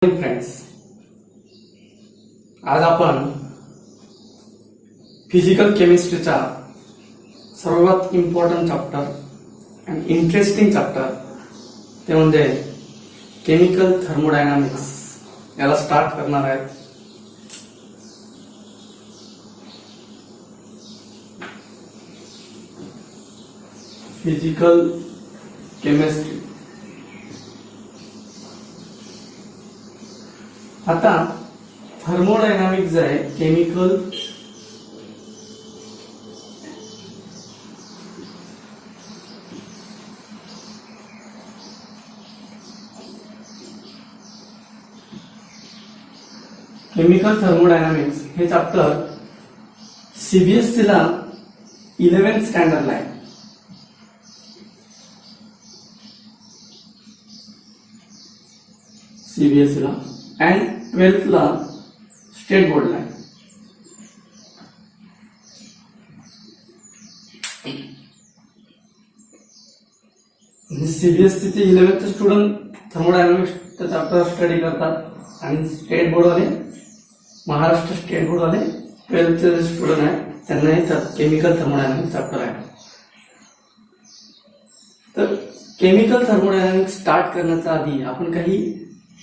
Friends, आज आपण physical केमिस्ट्रीचा सर्वात इम्पॉर्टंट चॅप्टर आणि इंटरेस्टिंग चॅप्टर ते म्हणजे केमिकल थर्मोडायनामिक्स याला स्टार्ट करणार आहेत. Physical chemistry. आता थर्मोडायनामिक्स जे आहे केमिकल थर्मोडायनामिक्स हे चॅप्टर सीबीएसई ला 11th स्टँडर्डला आहे. सीबीएसई ला अँड 12th ला स्टेट बोर्डला आहे. सीबीएसई चे 11th स्टुडंट थर्मोडायनामिक्सचा चॅप्टर स्टडी करतात आणि स्टेट बोर्डवाले महाराष्ट्र स्टेट बोर्डवाले 12th चे स्टुडंट आहेत त्यांना हे केमिकल थर्मोडायनामिक्स चॅप्टर आहे. तर केमिकल थर्मोडायनामिक्स स्टार्ट करण्याच्या आधी आपण काही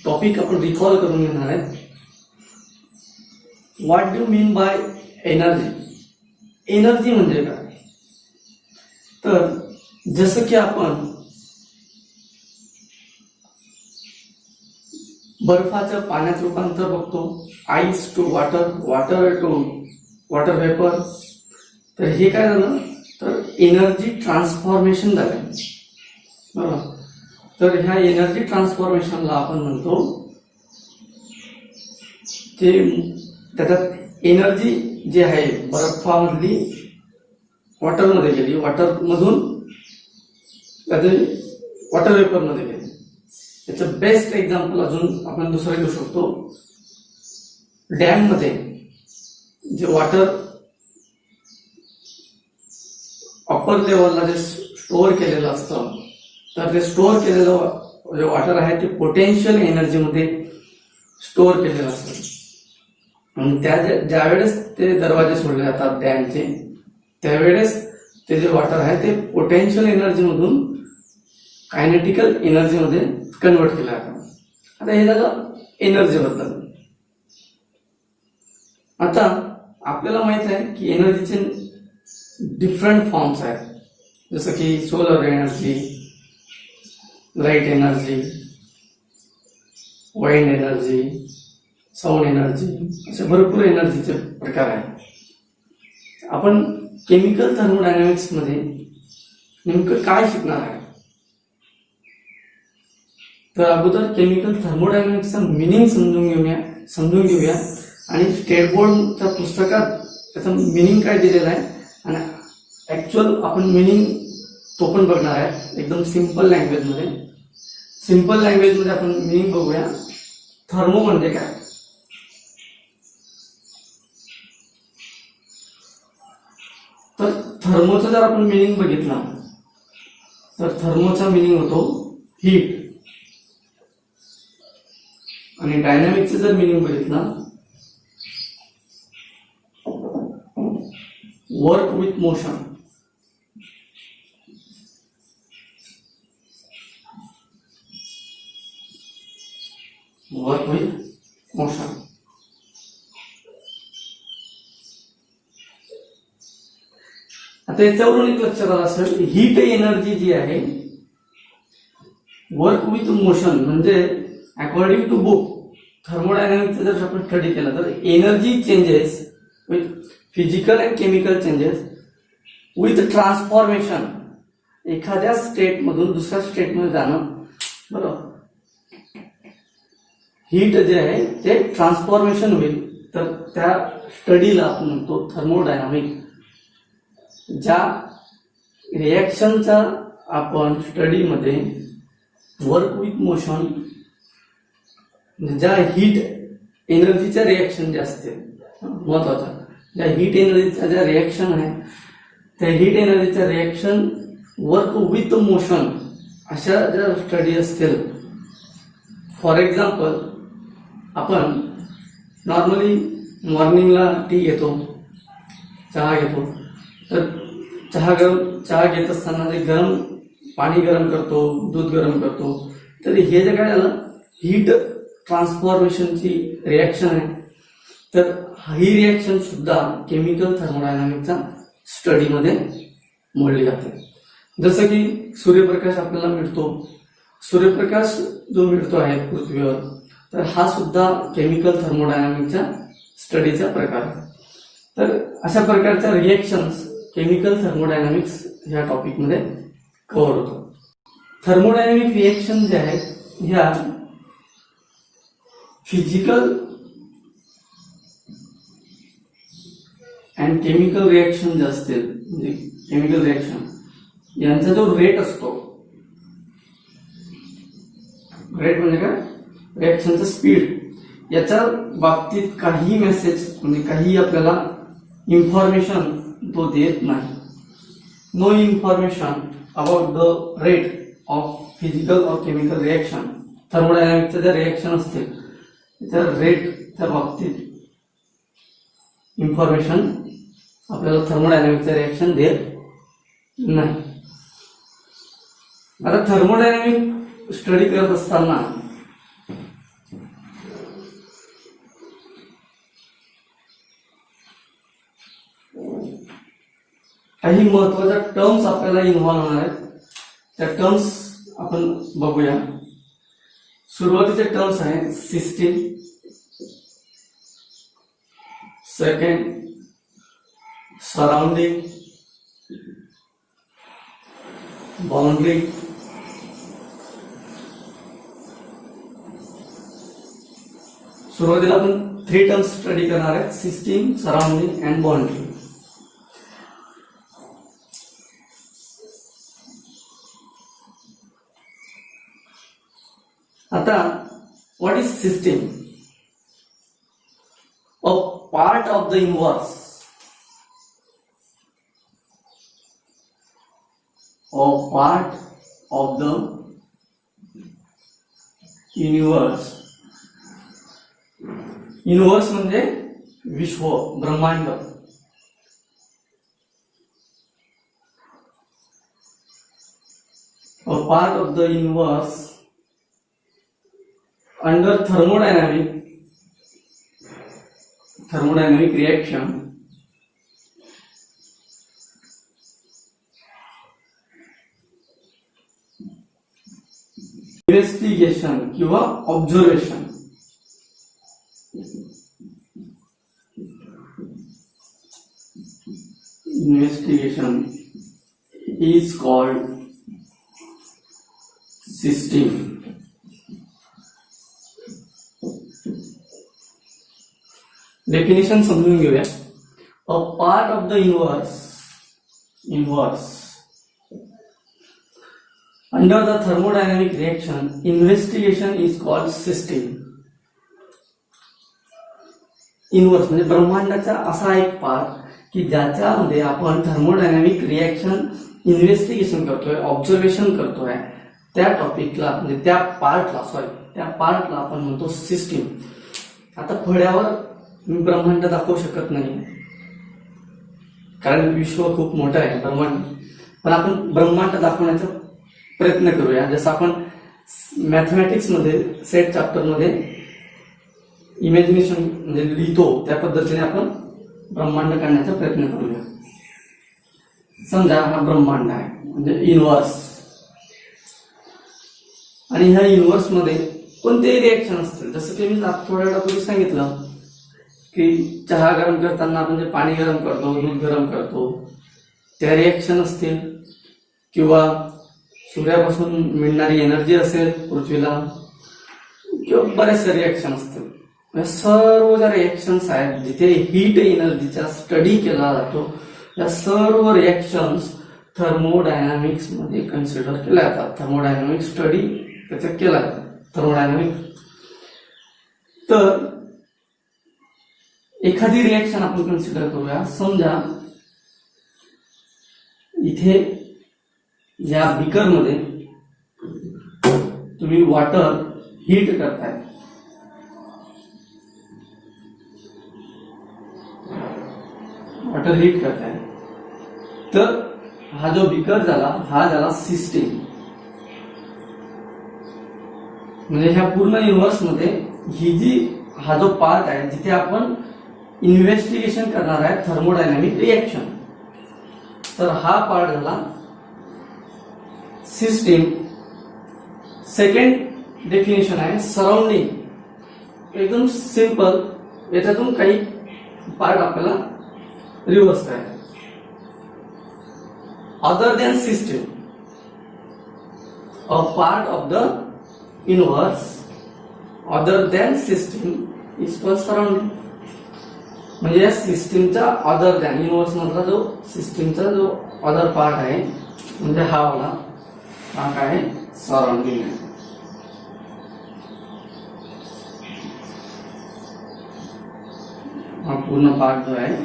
टॉपिक आपण रिकॉल करून घेणार आहे. What do mean by energy. Energy म्हणजे काय? तर जसं की आपण बर्फाचं पाण्यात रूपांतर बघतो, ice to water, water to water vapour. तर हे काय झालं तर एनर्जी ट्रान्सफॉर्मेशन झालं. बरोबर. तर ह्या एनर्जी ट्रान्सफॉर्मेशनला आपण म्हणतो ते त्याच्यात एनर्जी जी आहे बर्फामधली वॉटरमध्ये गेली, वॉटरमधून वॉटर वेपरमध्ये गेली. त्याचं बेस्ट एक्झाम्पल अजून आपण दुसरं घेऊ शकतो. डॅम मध्ये जे वॉटर अप्पर लेवलला जे स्टोअर केलेलं असतं तर ते स्टोअर केलेलं जे वॉटर आहे ते पोटेन्शियल एनर्जीमध्ये स्टोअर केलेलं असतं आणि त्या ज्यावेळेस ते दरवाजे सोडले जातात डॅमचे त्यावेळेस ते जे वॉटर आहे ते पोटेन्शियल एनर्जीमधून कायनेटिकल एनर्जीमध्ये कन्वर्ट केलं जातं. आता हे झालं एनर्जीबद्दल. आता आपल्याला माहित आहे की एनर्जीचे डिफरंट फॉर्म्स आहेत, जसं की solar energy, light energy, wind energy, sound energy, असे भरपूर एनर्जीचे प्रकार आहेत. आपण केमिकल थर्मोडायनामिक्स मध्ये नेमकं काय शिकणार आहे? तर अगोदर केमिकल थर्मोडायनामिक्सचा मिनिंग समजून घेऊया आणि स्टेट बोर्डच्या पुस्तकात त्याचं मिनिंग काय दिलेलं आहे आणि ऍक्च्युअल आपण मिनिंग तो पण बघणार आहे एकदम सिंपल लँग्वेजमध्ये. सिंपल लँग्वेजमध्ये आपण मिनिंग बघूया. थर्मो म्हणजे काय? तर थर्मोचा जर आपण मिनिंग बघितला तर थर्मोचा मिनिंग होतो हीट आणि डायनामिकचं जर मिनिंग बघितला work with motion. Work with motion. आता याच्यावरून एक लक्षात आलं असेल हीट एनर्जी जी आहे वर्क विथ मोशन म्हणजे अकॉर्डिंग टू बुक थर्मोडायनामिक्सचा जर आपण स्टडी केला तर energy changes with physical and chemical changes with transformation. एखाद्या स्टेटमधून दुसऱ्या स्टेटमध्ये जाणं. बरोबर. हीट जे आहे ते ट्रान्सफॉर्मेशन होईल तर त्या स्टडीला आपण म्हणतो थर्मोडायनामिक. ज्या रिॲक्शनचा आपण स्टडीमध्ये वर्क विथ मोशन ज्या हीट एनर्जीच्या रिॲक्शन जे असते महत्वाचं, ज्या हीट एनर्जीच्या ज्या रिॲक्शन आहे त्या हीट एनर्जीच्या रिॲक्शन वर्क विथ मोशन अशा जर स्टडी असतील, फॉर एक्झाम्पल आपण नॉर्मली मॉर्निंगला टी घेतो, चहा घेतो, तर चहा घेत असताना जे पाणी गरम करतो, दूध गरम करतो, तर हे जे काय झालं हीट ट्रान्सफॉर्मेशनची रिॲक्शन आहे. तर ही रिॲक्शन सुद्धा केमिकल थर्मोडायनामिकच्या स्टडीमध्ये मोडली जाते. जसं की सूर्यप्रकाश आपल्याला मिळतो, सूर्यप्रकाश जो मिळतो आहे पृथ्वीवर, तर हा सुद्धा केमिकल थर्मोडायनामिकच्या स्टडीचा प्रकार आहे. तर अशा प्रकारच्या रिएक्शन्स केमिकल थर्मोडायनामिक्स ह्या टॉपिकमध्ये कव्हर होतो. थर्मोडायनामिक रिएक्शन जे आहेत ह्या फिजिकल अँड केमिकल रिएक्शन जे असतील, म्हणजे केमिकल रिएक्शन यांचा जो रेट असतो, रेट म्हणजे काय, रिएक्शनचं स्पीड, याच्या बाबतीत काही मेसेज म्हणजे काही आपल्याला इन्फॉर्मेशन तो देत नाही. No information about the rate of physical और केमिकल रिएक्शन. थर्मोडायनामिकच्या ज्या रिएक्शन असतील त्या रेटच्या बाबतीत इन्फॉर्मेशन आपल्याला थर्मोडायनामिकच्या रिएक्शन देत नाही. आता थर्मोडायनामिक स्टडी करत असताना काही महत्वाच्या टर्म्स आपल्याला इन्व्हॉल्व होणार आहेत. त्या टर्म्स आपण बघूया. सुरुवातीचे टर्म्स आहे सिस्टीम, सेकंड सराउंडिंग, बाउंड्री, सुरुवातीला आपण 3 टर्म्स स्टडी करणार आहेत, सिस्टीम, सराउंडिंग अँड बाउंड्री. आता what is system? A part of the universe, a part of the universe. Universe म्हणजे विश्व, ब्रह्मांड. A part of the universe under thermodynamic reaction investigation किंवा observation. Investigation is called system. Definition समजून घेऊया. A part of the universe under the thermodynamic reaction investigation is called system. Universe म्हणजे ब्रह्मांडाचा असा एक पार्ट की ज्याच्यामध्ये आपण थर्मोडायनामिक रिएक्शन इन्व्हेस्टिगेशन करतोय, ऑब्झर्वेशन करतोय, त्या टॉपिकला म्हणजे त्या पार्टला आपण म्हणतो सिस्टीम. आता फळ्यावर मी ब्रह्मांड दाखवू शकत नाही कारण विश्व खूप मोठं आहे ब्रह्मांड, पण आपण ब्रह्मांड दाखवण्याचा प्रयत्न करूया. जसं आपण मॅथमॅटिक्स मध्ये सेट चॅप्टर मध्ये इमॅजिनेशन म्हणजे लिहितो त्या पद्धतीने आपण ब्रह्मांड काढण्याचा प्रयत्न करूया. समजा हा ब्रह्मांड आहे म्हणजे युनिवर्स, आणि ह्या युनिवर्स मध्ये कोणतेही रिएक्शन असतील. जसं की मी थोड्या वेळापूर्वी सांगितलं की चहा गरम करताना आपण जे पाणी गरम करतो, दूध गरम करतो, त्या रिएक्शन असतील, किंवा सूर्यापासून मिळणारी एनर्जी असेल पृथ्वीला, किंवा बरेचसे रिएक्शन असतील. या सर्व ज्या रिएक्शन्स आहेत जिथे हीट एनर्जीचा स्टडी केला जातो, या सर्व रिएक्शन्स थर्मोडायनामिक्स मध्ये कन्सिडर केल्या जातात. थर्मोडायनामिक स्टडी त्याचा केला जातो. थर्मोडायनामिक तर एखादी रिएक्शन आपण कन्सिडर करूया. समजा इथे या बीकर मध्ये तुम्ही वॉटर हीट करताय, वॉटर हीट करताय, तर हा जो बिकर झाला हा झाला सिस्टीम. म्हणजे ह्या पूर्ण युनिव्हर्स मध्ये हा जो पार्ट आहे जिथे आपण इन्व्हेस्टिगेशन करणार आहे थर्मोडायनामिक रिएक्शन, तर हा पार्ट झाला सिस्टीम. सेकंड डेफिनेशन आहे सराउंडिंग. एकदम सिंपल, याच्यातून काही पार्ट आपल्याला रिव्हर्स करायचे. Other than system, a part of the universe other than system is called surrounding. म्हणजे या सिस्टीमचा अदर दॅन युनिव्हर्स मधला जो सिस्टीमचा जो अदर पार्ट आहे म्हणजे हा वाला, हा काय सराउंडिंग आहे. हा पूर्ण पार्ट जो आहे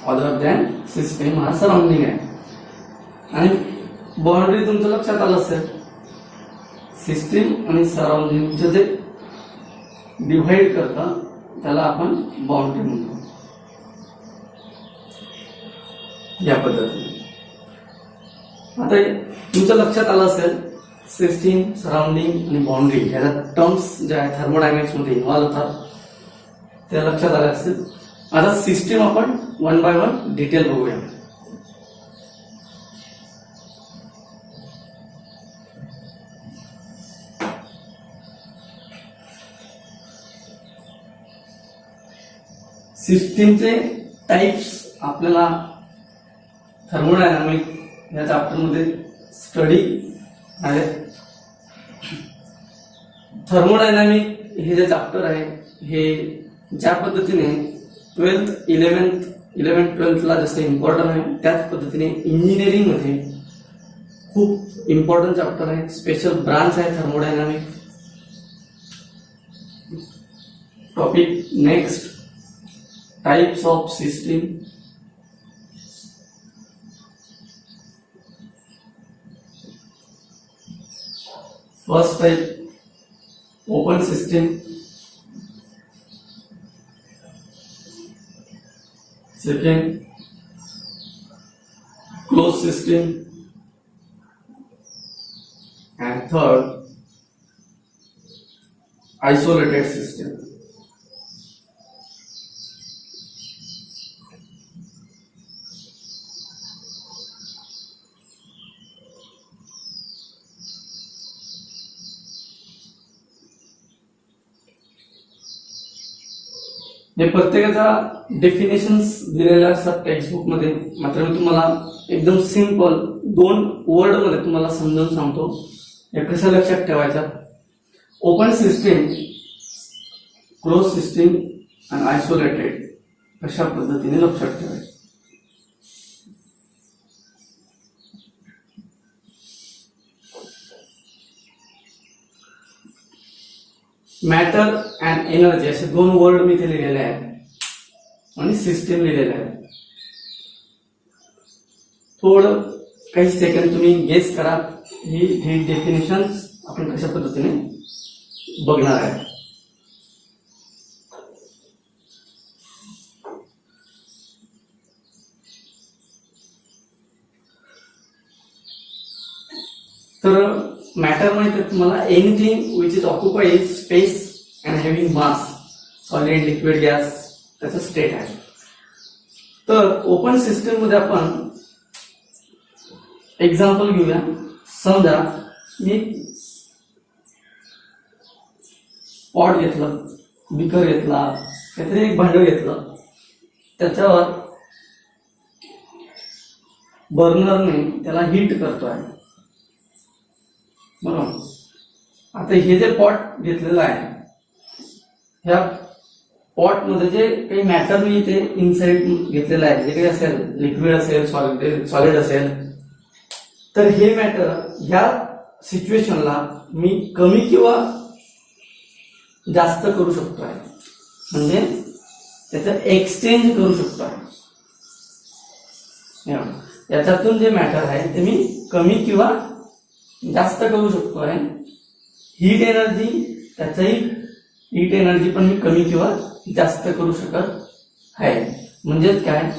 अदर दॅन सिस्टीम हा सराउंडिंग आहे. आणि बाउंड्री तुमचं लक्षात आलं असेल, सिस्टीम आणि सराउंडिंगचं जे डिव्हाइड करतं त्याला आपण बाउंड्री म्हणतो. या पद्धतीने आता तुमच्या लक्षात आलं असेल सिस्टीम, सराउंडिंग आणि बाउंड्री ह्या टर्म्स ज्या थर्मोडायनॅमिक्स मध्ये इन्व्हॉल्व होतात त्या लक्षात आल्या असतील. आता सिस्टीम आपण वन बाय वन डिटेल बघूया. सिस्टीमचे टाइप्स आपल्याला थर्मोडायनामिक या चॅप्टरमध्ये स्टडी आहे. थर्मोडायनामिक हे जे चॅप्टर आहे हे ज्या पद्धतीने 11th 12th जसं इम्पॉर्टंट आहे त्याच पद्धतीने इंजिनिअरिंग मध्ये खूप इम्पॉर्टंट चॅप्टर आहे. स्पेशल ब्रांच आहे thermodynamic. Topic next, types of system. First type open system, second close system, and third isolated system. हे प्रत्येकाचा डेफिनेशन्स दिलेल्या असतात टेक्स्टबुक मध्ये. मात्र मी तुम्हाला एकदम सिंपल 2 वर्ड मध्ये तुम्हाला समजावून सांगतो. हे कसं लक्षात ठेवायचं. ओपन सिस्टीम, क्लोज सिस्टीम आणि आयसोलेटेड अशा पद्धतीने लक्षात ठेवायचं. मॅटर अँड एनर्जी असे 2 वर्ड मी इथे लिहिलेले आहेत आणि सिस्टीम लिहिलेले आहे. थोडं काही सेकंड तुम्ही गेस करा ही डेफिनेशन आपण कशा पद्धतीने बघणार आहे. तर मॅटर म्हणजे तुम्हाला anything which is occupied space and having mass, solid, liquid, gas त्याचं स्टेट आहे. तर ओपन सिस्टम मध्ये आपण एक्झाम्पल घेऊया. समजा मी पॉट घेतलं, बिकर घेतला, काहीतरी एक भांड घेतलं, त्याच्यावर बर्नरने त्याला हीट करतोय बरोबर. आता हे जे पॉट घेतलेलं आहे ह्या पॉट मध्ये जे काही मॅटर मी इथे इनसाइड घेतलेलं आहे, जे काही असेल लिक्विड असेल, सॉलिड असेल, तर हे मॅटर ह्या सिच्युएशनला मी कमी किंवा जास्त करू शकतोय. म्हणजे त्याचं एक्सचेंज करू शकतोय. याच्यातून जे मॅटर आहे ते मी कमी किंवा जास्त करू शकतोय. हीट एनर्जी, त्याचंही हीट एनर्जी पण मी कमी किंवा जास्त करू शकत आहे. म्हणजेच काय,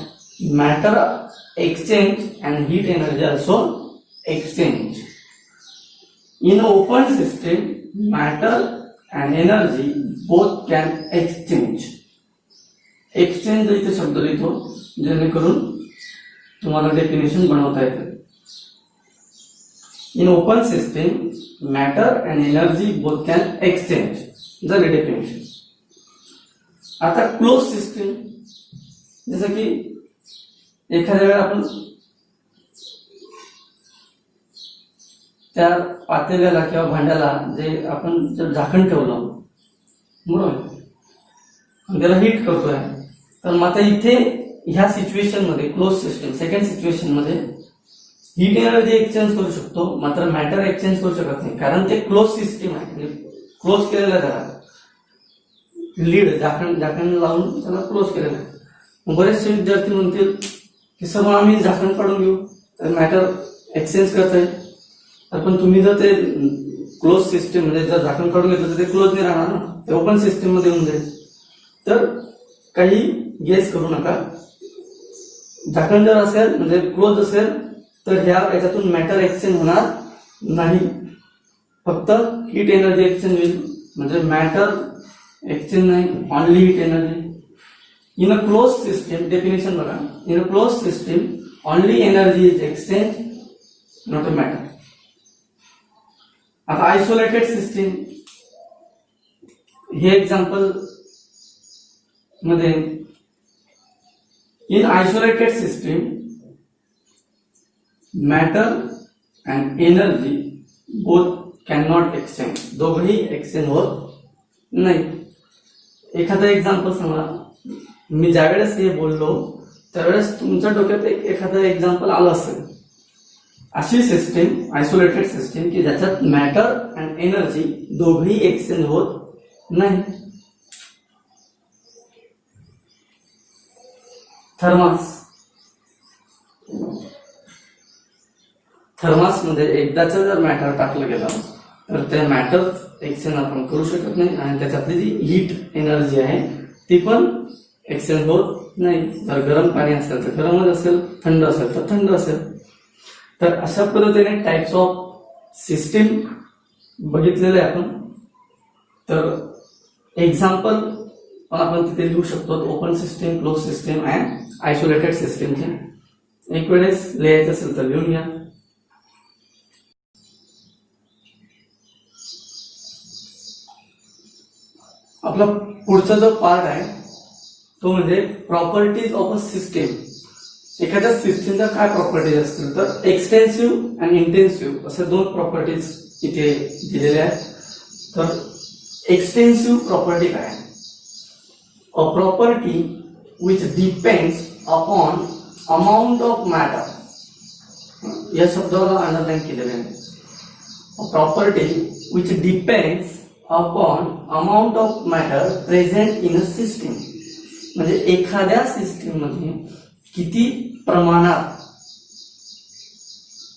matter exchange and heat energy also exchange. In an open system, matter and energy both can exchange. Exchange इथे शब्द लिहितो जेणेकरून तुम्हाला डेफिनेशन बनवता येते. In open system, matter and energy both can exchange. झाली डेफिनेशन. आता क्लोज सिस्टीम, जसं की एखाद्या वेळेला आपण त्या पातेल्याला किंवा भांड्याला जे आपण जर झाकण ठेवलं बरोबर त्याला हीट करतोय, तर मग आता इथे ह्या सिच्युएशन मध्ये क्लोज सिस्टम सेकंड सिच्युएशन मध्ये हीट एनर्जी एक्सचेंज करू शकतो, मात्र मॅटर एक्सचेंज करू शकत नाही, कारण ते क्लोज सिस्टीम आहे. म्हणजे क्लोज केलेलं आहे त्याला, लीड झाकण लावून त्याला क्लोज केलेलं आहे. बरेचसे विद्यार्थी म्हणतील की सर मग आम्ही झाकण काढून घेऊ तर मॅटर एक्सचेंज करता येईल. तर पण तुम्ही जर ते क्लोज सिस्टीम म्हणजे जर झाकण काढून घेतलं तर ते क्लोज नाही राहणार ना, ते ओपन सिस्टीम मध्ये येऊन जाईल. तर काही गेस करू नका. झाकण जर असेल म्हणजे क्लोज असेल तर याच्यातून मॅटर एक्सचेंज होणार नाही, फक्त हीट एनर्जी एक्सचेंज होईल. म्हणजे मॅटर एक्सचेंज नाही, only heat energy. In a close system, definition बघा, in a close system only energy is exchange, not a matter. आता आयसोलेटेड सिस्टीम हे एक्झाम्पल मध्ये, in isolated system matter and energy both can not exchange, दोघंही exchange होत नाही. एखादा example सांगा, मी ज्यावेळेस हे बोललो त्यावेळेस तुमच्या डोक्यात एखादं एक्झाम्पल आलं असेल. अशी सिस्टीम आयसोलेटेड सिस्टीम की ज्याच्यात मॅटर अँड एनर्जी दोघंही एक्सचेंज होत नाही. थर्मास मध्ये एकदाच जर मॅटर टाकलं गेलं तर ते मॅटर एक्सचेंज आपण करू शकत नाही, आणि त्याच्यातली जी हीट एनर्जी आहे ती पण एक्सचेंज होत नाही. जर गरम पाणी असेल तर गरमच असेल, थंड असेल तर थंड असेल. तर अशा पद्धतीने टाइप्स ऑफ सिस्टीम बघितलेले आहे आपण. तर एक्झाम्पल पण आपण तिथे लिहू शकतो, open system, close system and isolated सिस्टीमचे. एक वेळेस लिहायचं असेल तर लिहून घ्या. आपला पुढचा जो पार्ट आहे तो म्हणजे प्रॉपर्टीज ऑफ अ सिस्टीम. एखाद्या सिस्टीमच्या काय प्रॉपर्टीज असतील तर एक्सटेन्सिव्ह आणि इंटेन्सिव्ह असे दोन प्रॉपर्टीज इथे दिलेल्या आहेत. तर एक्सटेन्सिव्ह प्रॉपर्टी काय आहे? अ property which depends upon amount of matter. या शब्दाला अंडरलाईन केलेलं आहे. अ property which depends upon amount of matter present in a system. म्हणजे एखाद्या सिस्टीम मध्ये किती प्रमाणात,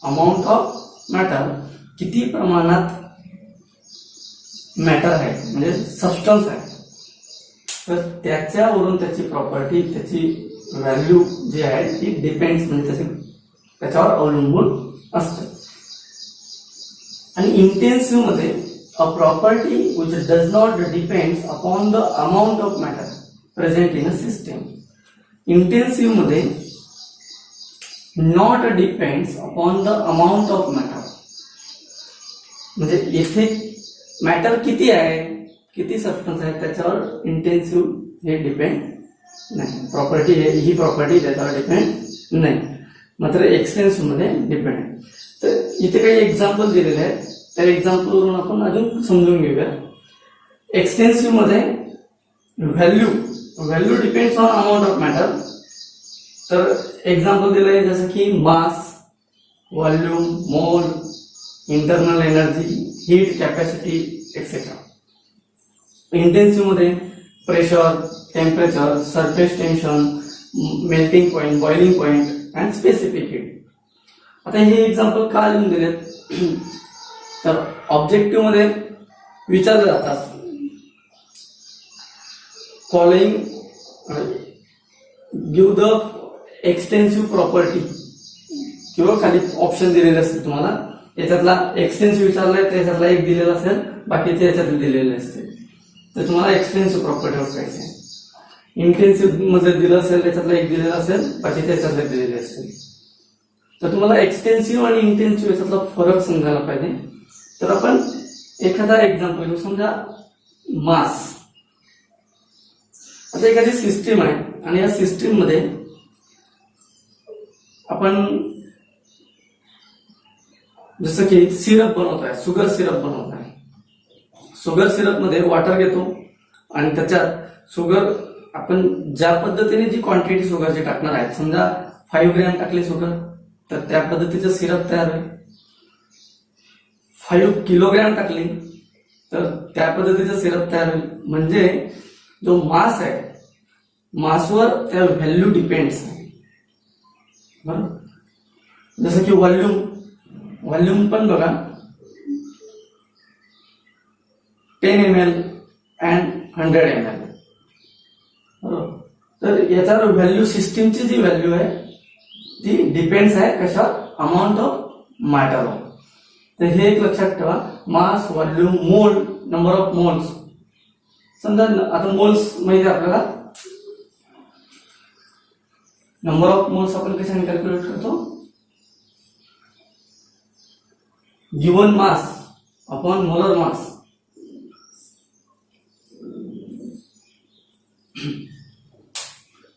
अमाऊंट ऑफ मॅटर किती प्रमाणात मॅटर आहे म्हणजे सबस्टन्स आहे, तर त्याच्यावरून त्याची प्रॉपर्टी, त्याची व्हॅल्यू जी आहे ती डिपेंड्स म्हणजे त्याच्यावर अवलंबून असते. आणि इंटेन्सिव्ह मध्ये a property which does not depends upon the amount of matter present in a system. Intensive मध्ये not depends upon the amount of matter. म्हणजे येथे मॅटर किती आहे, किती सबस्टन्स आहे त्याच्यावर इंटेन्सिव्ह हे डिपेंड नाही. प्रॉपर्टी ही प्रॉपर्टी त्याच्यावर डिपेंड नाही, मात्र एक्सटेन्सिव्ह मध्ये डिपेंड आहे. तर इथे काही एक्झाम्पल दिलेले आहेत, त्या एक्झाम्पलवरून आपण अजून समजून घेऊया. एक्सटेन्सिव्ह मध्ये value depends on amount of matter. तर एक्झाम्पल दिलं आहे जसं की mass, volume, mole, internal energy, heat capacity etcetera. Intensive मध्ये pressure, temperature, surface tension, melting point, boiling point and specific heat. आता हे एक्झाम्पल का लिहून दिलेत तर ऑब्जेक्टिव्ह मध्ये विचारले जातात. Following give the extensive property किंवा खाली ऑप्शन दिलेले असतील तुम्हाला, याच्यातला एक्सटेन्सिव्ह विचारलाय त्याच्यातला एक दिलेला असेल, बाकीचे याच्यातले दिलेले असतील, तर तुम्हाला एक्सटेन्सिव्ह प्रॉपर्टी ओळखायची आहे. इंटेन्सिव्ह मध्ये दिलं असेल त्याच्यातला एक दिलेला असेल, बाकीचे याच्यातले दिलेले असतील. तर तुम्हाला एक्सटेन्सिव्ह आणि इंटेन्सिव्ह याच्यातला फरक समजायला पाहिजे. तर आपण एखादा एक्झाम्पल घेऊ. समजा मास. आता एखादी सिस्टीम आहे आणि या सिस्टीम मध्ये आपण जसं की सिरप बनवत आहे, शुगर सिरप बनवत आहे. शुगर सिरप मध्ये वॉटर घेतो आणि त्याच्यात शुगर आपण ज्या पद्धतीने जी क्वांटिटी शुगरची टाकणार आहे, समजा 5 ग्रॅम टाकले शुगर, तर त्या पद्धतीचं सिरप तयार होईल. 5 किलोग्रॅम टाकली तर त्या पद्धतीचं सिरप तयार होईल. म्हणजे जो मास आहे, मासवर त्या व्हॅल्यू डिपेंड्स आहे. बरोबर. जसं की व्हॉल्यूम पण बघा, 10 ml अँड 100 ml. बरोबर. तर याच्यावर व्हॅल्यू, सिस्टीमची जी व्हॅल्यू आहे ती डिपेंड्स आहे कशावर, अमाऊंट ऑफ मॅटर. तर हे एक लक्षात ठेवा. मास, व्हॉल्यूम, मोल, नंबर ऑफ मोल्स. समजा आता मोल्स माहिती आपल्याला, नंबर ऑफ मोल्स आपण कशाने कॅल्क्युलेट करतो, given mass upon molar mass.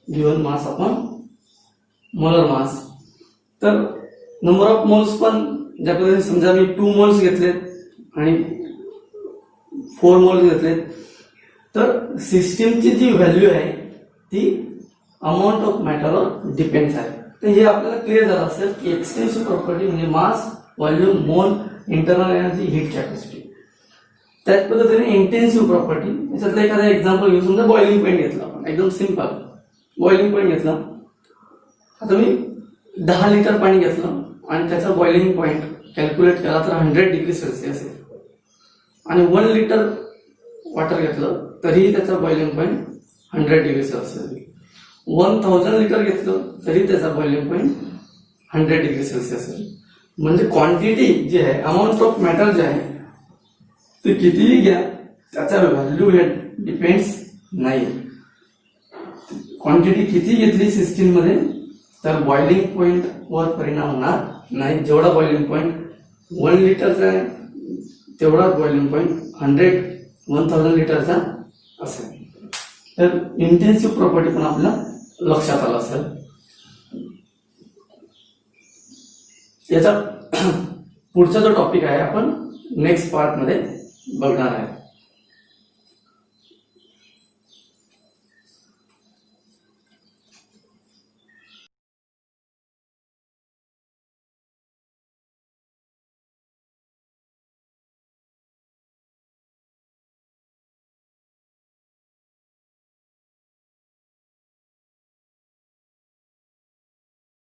Given mass upon molar mass. तर नंबर ऑफ मोल्स पण ज्या पद्धतीने, समजा मी 2 मोल्स घेतलेत आणि 4 मोल्स घेतलेत, तर सिस्टीमची जी व्हॅल्यू आहे ती अमाऊंट ऑफ मॅटरवर डिपेंड्स आहे. तर हे आपल्याला क्लिअर झालं असेल की एक्सटेन्सिव्ह प्रॉपर्टी म्हणजे मास, volume, mole, internal energy, heat capacity. त्याच पद्धतीने इंटेन्सिव्ह प्रॉपर्टी, याच्यातलं एखादा एक्झाम्पल घेऊ. समजा बॉइलिंग पॉईंट घेतला आपण, एकदम सिंपल बॉइलिंग पॉईंट घेतला. आता मी 10 लिटर पाणी घेतलं आणि त्याचा बॉइलिंग पॉईंट कॅल्क्युलेट केला तर 100 डिग्री सेल्सिअस आहे. आणि 1 लिटर वॉटर घेतलं तरीही त्याचा boiling point 100 degree Celsius. 1000 litre घेतलं तरी त्याचा बॉइलिंग पॉईंट 100 डिग्री सेल्सिअस आहे. म्हणजे क्वांटिटी जी आहे, अमाऊंट ऑफ मॅटर जे आहे ते कितीही घ्या, त्याचा व्हॅल्यू हे डिपेंड्स नाही. क्वांटिटी किती घेतली सिस्टीम मध्ये तर बॉइलिंग पॉईंट वर परिणाम होणार नाही. जेवढा बॉइलिंग पॉईंट 1 लिटरचा आहे तेवढाच बॉइलिंग पॉईंट 1000 लिटरचा असेल. तर इंटेन्सिव्ह प्रॉपर्टी पण आपल्या लक्षात आलं असेल. याचा पुढचा जो टॉपिक आहे आपण नेक्स्ट पार्ट मध्ये बघणार आहे.